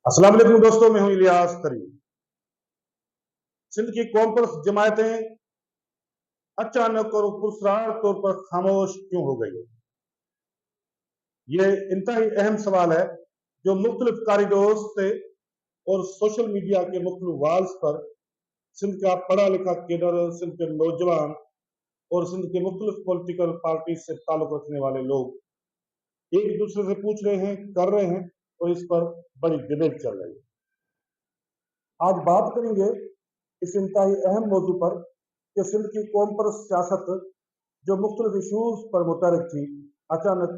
अस्सलाम वालेकुम दोस्तों, मैं हूं इलियास तरी। सिंध की कौम पर जमायतें अचानक और पुरस्रार तौर पर खामोश क्यों हो गई? ये इंतहाई अहम सवाल है जो मुख्तलिफ कॉरिडोर से और सोशल मीडिया के मुख्तलिफ वाल्स पर सिंध का पढ़ा लिखा केडर, सिंध के नौजवान और सिंध के मुख्तलिफ पॉलिटिकल पार्टी से ताल्लुक रखने वाले लोग एक दूसरे से पूछ रहे हैं, कर रहे हैं और इस पर बड़ी डिबेट चल रही है। आज बात करेंगे इस इंतहाई अहम मौजू पर कि सिंध की कौम पर सियासत जो मुख्तलिफ इशूज पर मुतहरिक थी, अचानक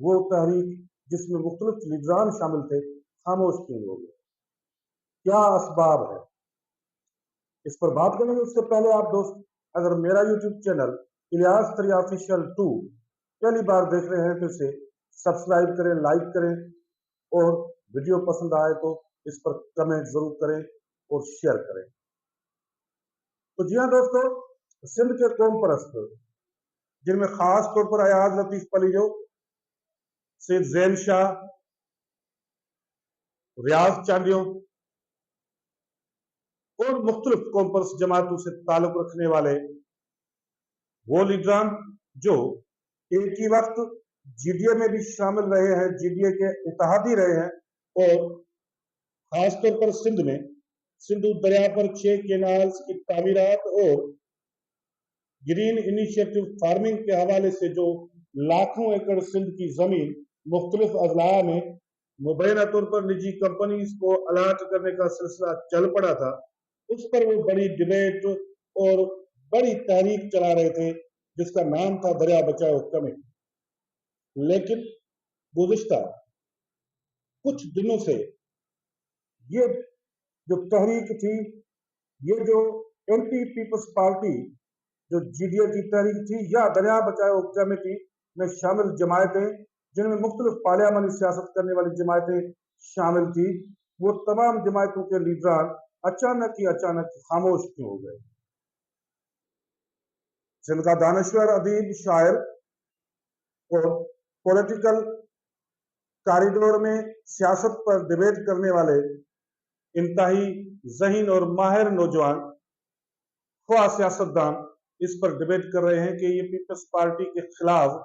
वो तहरीक जिसमें मुख्तलिफ लीडरान शामिल थे, खामोश क्यों हो गए? क्या असबाब है? इस पर बात करेंगे। उससे पहले आप दोस्त अगर मेरा यूट्यूब चैनल इलियास तरी ऑफिशियल 2 पहली बार देख रहे हैं तो इसे सब्सक्राइब करें, लाइक करें और वीडियो पसंद आए तो इस पर कमेंट जरूर करें और शेयर करें। तो जी हाँ दोस्तों, सिंध के कौम परस्त जिनमें खास तौर पर अयाज लतीफ पलीजो, सैयद जैन शाह, रियाज चांडियो और मुख्तलिफ कौम परस्त जमातों से ताल्लुक रखने वाले वो लीडरान जो एक ही वक्त जीडीए में भी शामिल रहे हैं, जीडीए के इत्तेहादी रहे हैं और खासतौर पर सिंध में सिंधु दरिया पर 6 केनाल्स की तामीरात और ग्रीन इनिशिएटिव फार्मिंग के हवाले से जो लाखों एकड़ सिंध की जमीन मुख्तलिफ अजला में मुबैना तौर पर निजी कंपनीज को अलाट करने का सिलसिला चल पड़ा था, उस पर वो बड़ी डिबेट और बड़ी तहरीक चला रहे थे जिसका नाम था दरिया बचाओ कमेटी। लेकिन गुज़िश्ता कुछ दिनों से ये जो तहरीक थी, ये जो एंटी पीपल्स पार्टी जो जीडीए की तहरीक थी या दरिया बचाओ कमेटी में शामिल जमायतें जिनमें मुख्तलिफ पार्लियामानी सियासत करने वाली जमायतें शामिल थी, वो तमाम जमायतों के लीडरान अचानक खामोश क्यों हो गए? सिंध का दानश्वर, अदीब, शायर और पॉलिटिकल कॉरिडोर में सियासत पर डिबेट करने वाले इंतहाई ज़हीन और माहिर नौजवान ख्वाह सियासतदान इस पर डिबेट कर रहे हैं कि ये पीपल्स पार्टी के खिलाफ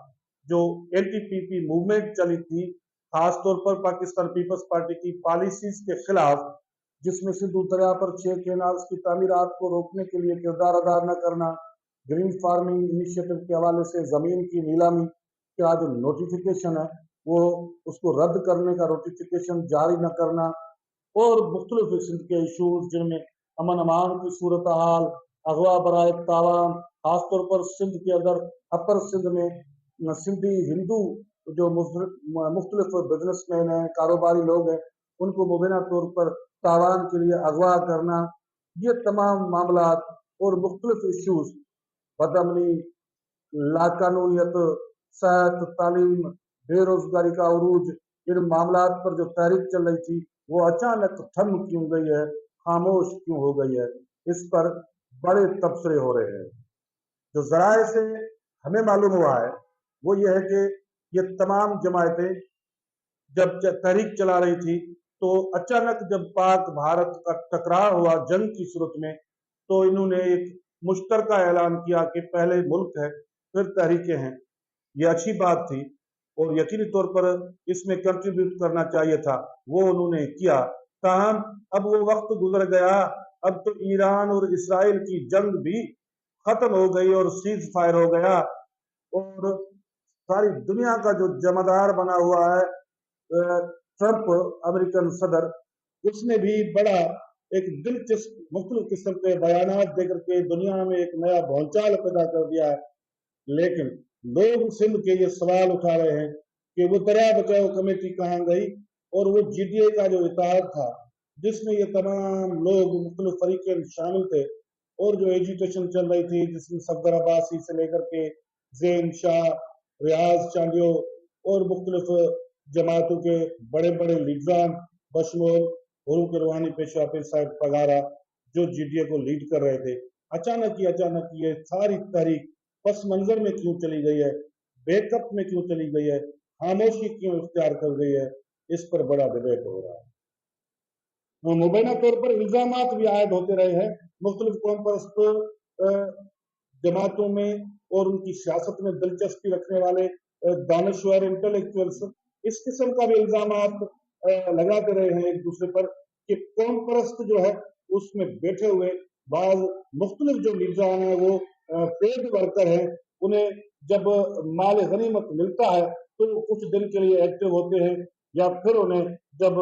जो एनटीपीपी मूवमेंट चली थी, खासतौर पर पाकिस्तान पीपल्स पार्टी की पॉलिसीज के खिलाफ, जिसमें सिंधु दरिया पर 6 केनाल्स की तामीरात को रोकने के लिए किरदार अदा न करना, ग्रीन फार्मिंग इनिशिएटिव के हवाले से जमीन की नीलामी का जो नोटिफिकेशन है वो उसको रद्द करने का नोटिफिकेशन जारी न करना और मुख्तलिफ सिंध के इशूज जिनमें अमन अमान की सूरत हाल, अगवा बराए तावान, खासतौर पर सिंध के अंदर अपर सिंध में सिंधी हिंदू जो मुख्तलिफ बिजनेसमैन हैं, कारोबारी लोग हैं, उनको मुबैना तौर पर तावान के लिए अगवा करना, ये तमाम मामला और मुख्तलिफ इशूज, बदअमनी, लाकानूनियत, सेहत, तालीम, बेरोजगारी का उरूज, इन मामला पर जो तहरीक चल रही थी वो अचानक थम क्यों गई है, खामोश क्यों हो गई है? इस पर बड़े तबसरे हो रहे हैं। जो जराए से हमें मालूम हुआ है वो ये है कि ये तमाम जमायतें जब तहरीक चला रही थी तो अचानक जब पाक भारत का टकराव हुआ जंग की सूरत में, तो इन्होंने एक मुश्तरका ऐलान किया कि पहले मुल्क है फिर तहरीकें हैं। ये अच्छी बात थी और यकीनी तौर पर इसमें कंट्रीब्यूट करना चाहिए था, वो उन्होंने किया। ताहम अब वो वक्त गुजर गया, अब तो ईरान और इसराइल की जंग भी खत्म हो गई और सीज फायर हो गया और सारी दुनिया का जो जमादार बना हुआ है ट्रंप अमेरिकन सदर, उसने भी बड़ा एक दिलचस्प मुख्तलिफ किस्म के बयानात देकर के दुनिया में एक नया भौचाल पैदा कर दिया है। लेकिन लोग सिंध के ये सवाल उठा रहे हैं कि वो दरिया बचाओ कमेटी कहाँ गई और वो जीडीए का जो इत्तेहाद था जिसमें ये तमाम लोग मुख्तलिफ फरीक़ें शामिल थे और जो एजुकेशन चल रही थी जिसमें सफदर अब्बासी से लेकर के जैन शाह, रियाज चांडियो और मुख्तलिफ जमातों के बड़े बड़े लीडरान बशमूल फ़ारूक रूहानी, पेशवा पीर साहब पगारा जो जीडीए को लीड कर रहे थे, अचानक ये सारी तहरीक पस मंजर में क्यों चली गई है, बैकअप में क्यों चली गई है, खामोशी क्यों इख्तियार कर गई है? इस पर बड़ा डिबेट हो रहा है। मुबैना तौर पर इल्जामात भी आयद होते रहे हैं मुख्तलिफ कौम परस्त जमातों में और उनकी सियासत में दिलचस्पी रखने वाले दानश्वर इंटेलेक्चुअल्स इस किस्म का भी इल्जामात लगाते रहे हैं एक दूसरे पर कि कौम परस्त जो है उसमें बैठे हुए बाद मुख्तलिफ जो निजाम है वो पेड वर्कर हैं, उन्हें जब माल गनीमत मिलता है तो वो कुछ दिन के लिए एक्टिव होते हैं, या फिर उन्हें जब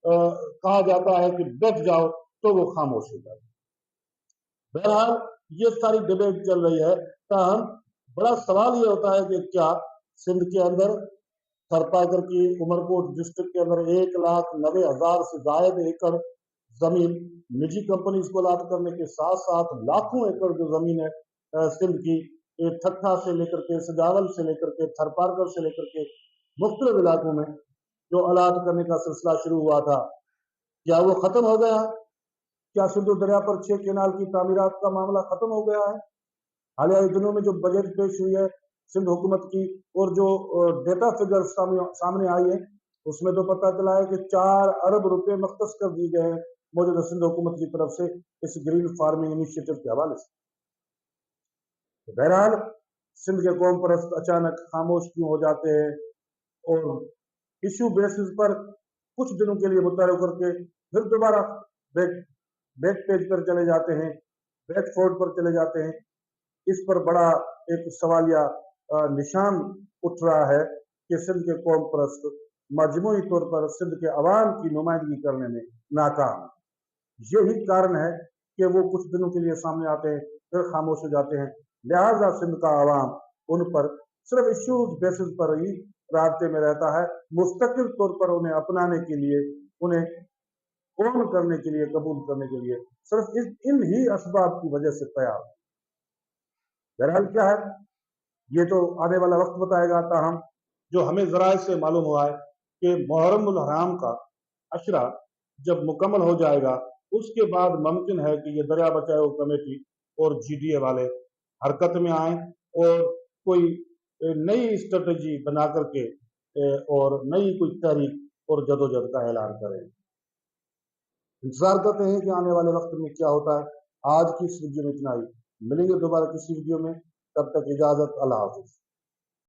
कहा जाता है कि बैठ जाओ तो वो खामोश हो जाते हैं। बहरहाल ये सारी डिबेट चल रही है, ताहम बड़ा सवाल ये होता है कि क्या सिंध के अंदर थरपाकर की उमरकोट डिस्ट्रिक्ट के अंदर 1,90,000 से जायद एकड़ जमीन निजी कंपनीज को अलाट करने के साथ साथ लाखों एकड़ जो जमीन है सिंध की ठट्ठा से लेकर के सजावल से लेकर के थरपारकर से लेकर के मुख्तलिफ इलाकों में जो अलाट करने का सिलसिला शुरू हुआ था, क्या वो खत्म हो गया? क्या सिंधु दरिया पर 6 केनाल की तामीरात का मामला खत्म हो गया है? हालिया दिनों में जो बजट पेश हुई है सिंध हुकूमत की और जो डेटा फिगर सामने आई है उसमें तो पता चला है कि 4 अरब रुपए मख्तस कर दिए गए हैं मौजूदा सिंध हुकूमत की तरफ से इस ग्रीन फार्मिंग इनिशिएटिव के हवाले से। तो बहरहाल सिंध के कौम परस्त अचानक खामोश क्यों हो जाते हैं और इशू बेसिस पर कुछ दिनों के लिए मुतहर्रिक करके फिर दोबारा बैक पेज पर चले जाते हैं, बैक फोर्ड पर चले जाते हैं। इस पर बड़ा एक सवालिया निशान उठ रहा है कि सिंध के कौम परस्त मजमूई तौर पर सिंध के अवाम की नुमाइंदगी करने में नाकाम। यही कारण है कि वो कुछ दिनों के लिए सामने आते हैं फिर खामोश हो जाते हैं। लिहाजा सिंध का अवाम उन पर सिर्फ इश्यूज बेसिस पर ही रास्ते में रहता है, मुस्तकिल तौर पर उन्हें अपनाने के लिए, उन्हें ओन करने के लिए, कबूल करने के लिए सिर्फ इन ही असबाब की वजह से तैयार। बहरहाल क्या है ये तो आने वाला वक्त बताएगा। ताहम जो हमें जराए से मालूम हुआ है कि मुहर्रमुल हराम का अशरा जब मुकम्मल हो जाएगा उसके बाद मुमकिन है कि ये दरिया बचाओ कमेटी और GDA वाले हरकत में आए और कोई नई स्ट्रेटजी बना करके और नई कोई तहरीक और जदोजहद का ऐलान करें। इंतजार करते हैं कि आने वाले वक्त में क्या होता है। आज की इस वीडियो में इतना ही, मिलेंगे दोबारा किसी वीडियो में, तब तक इजाजत, अल्लाह हाफिज।